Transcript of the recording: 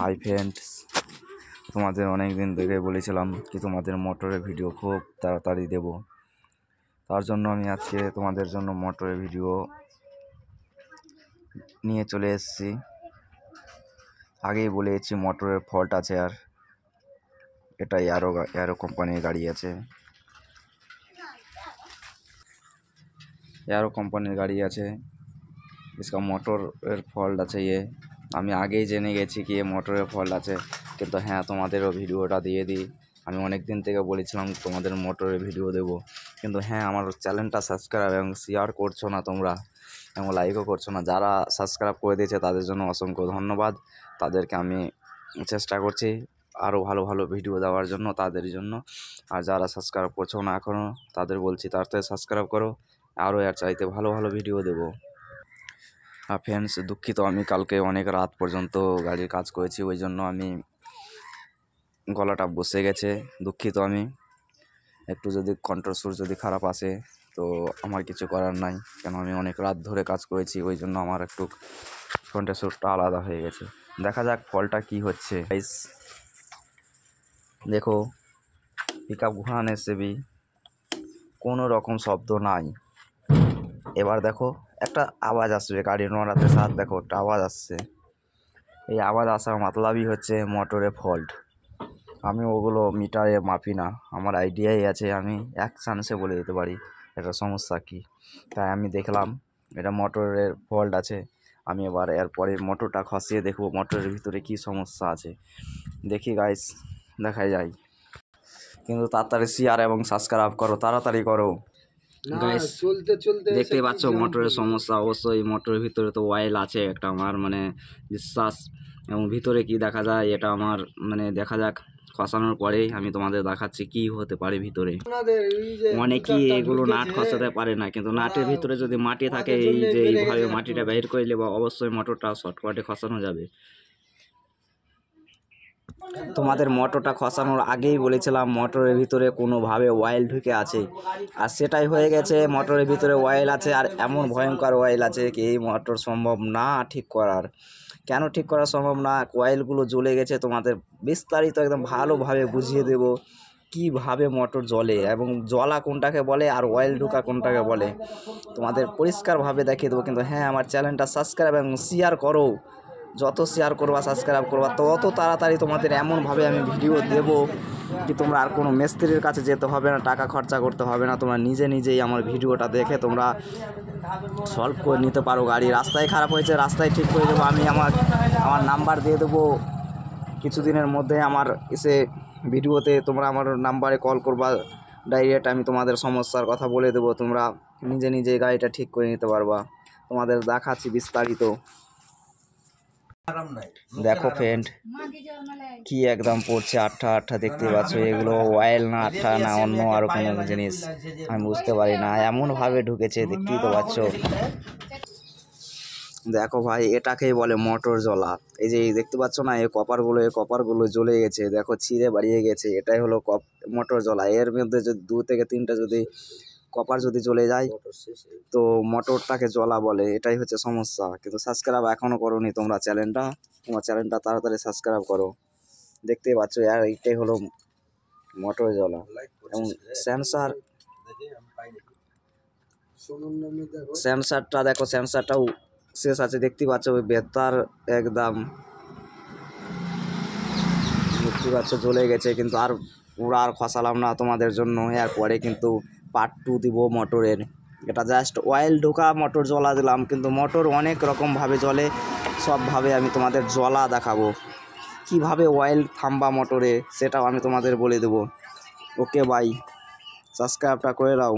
Hi friends, তোমাদের অনেক দিন থেকে বলেছিলাম কি তোমাদের মোটরের ভিডিও খুব তাড়াতাড়ি দেব। তার জন্য আমি আজকে তোমাদের জন্য মোটরের ভিডিও নিয়ে চলে এসেছি। আগেই বলেছি মোটরের ফল্ট আছে, আর এটা অ্যারো কোম্পানির গাড়ি আছে। অ্যারো কোম্পানির গাড়ি আছে, इसका মোটরের ফল্ট আছে। আমি আগেই জেনে গেছি কি মোটরের ফল্ট আছে, কিন্তু হ্যাঁ তোমাদেরও ভিডিওটা দিয়ে দিই। আমি অনেক দিন থেকে বলেছিলাম তোমাদের মোটরের ভিডিও দেব, কিন্তু হ্যাঁ আমার চ্যানেলটা সাবস্ক্রাইব এবং শেয়ার করছো না তোমরা, এবং লাইকও করছো না। যারা সাবস্ক্রাইব করে দিয়েছে তাদের জন্য অসংখ্য ধন্যবাদ। তাদেরকে আমি চেষ্টা করছি আরও ভালো ভালো ভিডিও দেওয়ার জন্য তাদের জন্য। আর যারা সাবস্ক্রাইব করছো না এখনও, তাদের বলছি তাড়াতাড়ি সাবস্ক্রাইব করো, আরও এর চাইতে ভালো ভালো ভিডিও দেবো। আর ফ্রেন্ডস, দুঃখিত, আমি কালকে অনেক রাত পর্যন্ত গাড়ির কাজ করেছি, ওই জন্য আমি গলাটা বসে গেছে। দুঃখিত, আমি একটু যদি কণ্ঠস্বর যদি খারাপ আসে তো আমার কিছু করার নাই, কেন আমি অনেক রাত ধরে কাজ করেছি, ওই জন্য আমার একটু কণ্ঠস্বরটা আলাদা হয়ে গেছে। দেখা যাক ফলটা কি হচ্ছে। গাইস দেখো, পিক আপ ঘোরানো এসেবি কোনো রকম শব্দ নাই। এবার দেখো একটা আওয়াজ আসবে, গাড়ি নড়াতে সাথ দেখো একটা আওয়াজ আসছে। এই আওয়াজ আসার মতলবই হচ্ছে মোটরে ফল্ট। আমি ওগুলো মিটারে মাপি না, আমার আইডিয়াই আছে, আমি এক চান্সে বলে দিতে পারি এটা সমস্যা কী। তাই আমি দেখলাম এটা মোটরের ফল্ট আছে। আমি এবার এরপরে মোটরটা খসিয়ে দেখব মোটরের ভিতরে কী সমস্যা আছে। দেখি গাইস, দেখাই যায়। কিন্তু তাড়াতাড়ি শেয়ার এবং সাবস্ক্রাইব করো, তাড়াতাড়ি করো গাইস। দেখতে পাচ্ছ মোটরের সমস্যা। অবশ্যই মোটরের ভিতরে তো অয়েল আছে একটা, আমার মানে বিশ্বাস। এবং ভিতরে কি দেখা যায় এটা আমার মানে দেখা যাক, খসানোর পরেই আমি তোমাদের দেখাচ্ছি কি হতে পারে ভিতরে। অনেকেই এগুলো নাট খসাতে পারে না, কিন্তু নাটের ভিতরে যদি মাটি থাকে, এই যে এইভাবে মাটিটা বের করে নেবো, অবশ্যই মোটরটা শর্টকাটে খসানো যাবে। তোমাদের মোটরটা খসানোর আগেই বলেছিলাম মোটরের ভিতরে কোনোভাবে অয়েল ঢুকে আছে, আর সেটাই হয়ে গেছে। মোটরের ভিতরে অয়েল আছে, আর এমন ভয়ঙ্কর অয়েল আছে কি এই মোটর সম্ভব না ঠিক করার। কেন ঠিক করা সম্ভব না? অয়েলগুলো জ্বলে গেছে। তোমাদের বিস্তারিত একদম ভালোভাবে বুঝিয়ে দেব কিভাবে মোটর জ্বলে এবং জ্বলা কোনটাকে বলে আর অয়েল ঢোকা কোনটাকে বলে, তোমাদের পরিষ্কারভাবে দেখিয়ে দেবো। কিন্তু হ্যাঁ আমার চ্যানেলটা সাবস্ক্রাইব এবং শেয়ার করো। যত শেয়ার করবা সাবস্ক্রাইব করবা তত তাড়াতাড়ি তোমাদের এমনভাবে আমি ভিডিও দেব কি তোমরা আর কোনো মিস্ত্রির কাছে যেতে হবে না, টাকা খরচা করতে হবে না। তোমরা নিজে নিজেই আমার ভিডিওটা দেখে তোমরা সলভ করে নিতে পারো। গাড়ি রাস্তায় খারাপ হয়েছে, রাস্তায় ঠিক করে দেবো। আমি আমার নাম্বার দিয়ে দেবো কিছুদিনের মধ্যে। আমার এসে ভিডিওতে তোমরা আমার নাম্বারে কল করবা ডাইরেক্ট, আমি তোমাদের সমস্যার কথা বলে দেবো। তোমরা নিজে নিজে গাড়িটা ঠিক করে নিতে পারবা। তোমাদের দেখাচ্ছি বিস্তারিত। দেখো ফ্রেন্ড, কি একদম পড়ছে আঠা আঠা, দেখতে পাচ্ছ। এগুলো অয়েল না আঠা না অন্য আরো কোনো জিনিস, আমি বুঝতে পারি না। এমনভাবে ঢুকেছে, দেখতেই তো পাচ্ছ। দেখো ভাই, এটাকেই বলে মোটর জ্বলা। এই যে দেখতে পাচ্ছ না, এই কপারগুলো জ্বলে গেছে, দেখো ছিঁড়ে বাড়িয়ে গেছে। এটাই হলো মোটর জ্বলা। এর মধ্যে যদি 2 থেকে 3টা যদি কপার যদি জ্বলে যায় তো মোটরটাকে জ্বলা বলে। এটাই হচ্ছে সমস্যা। কিন্তু সাবস্ক্রাইব এখনও করোনি তোমরা তোমার চ্যানেলটা তাড়াতাড়ি সাবস্ক্রাইব করো। দেখতেই পাচ্ছ, আর এইটাই হলো মোটর জ্বলা। এবং সেন্সারটা দেখো, সেন্সারটাও শেষ আছে, দেখতে পাচ্ছ। ওই বেতার একদম দেখতে পাচ্ছ জ্বলে গেছে। কিন্তু আর পুরা আর খসালাম না তোমাদের জন্য। এরপরে কিন্তু পার্ট 2 দিব মোটরের। এটা জাস্ট অয়েল ঢোকা মোটর জ্বলা দিলাম, কিন্তু মোটর অনেক রকমভাবে জ্বলে। সবভাবে আমি তোমাদের জ্বলা দেখাবো, কিভাবে অয়েল থামবা মোটরে সেটাও আমি তোমাদের বলে দেবো। ওকে বাই, সাবস্ক্রাইবটা করে দাও।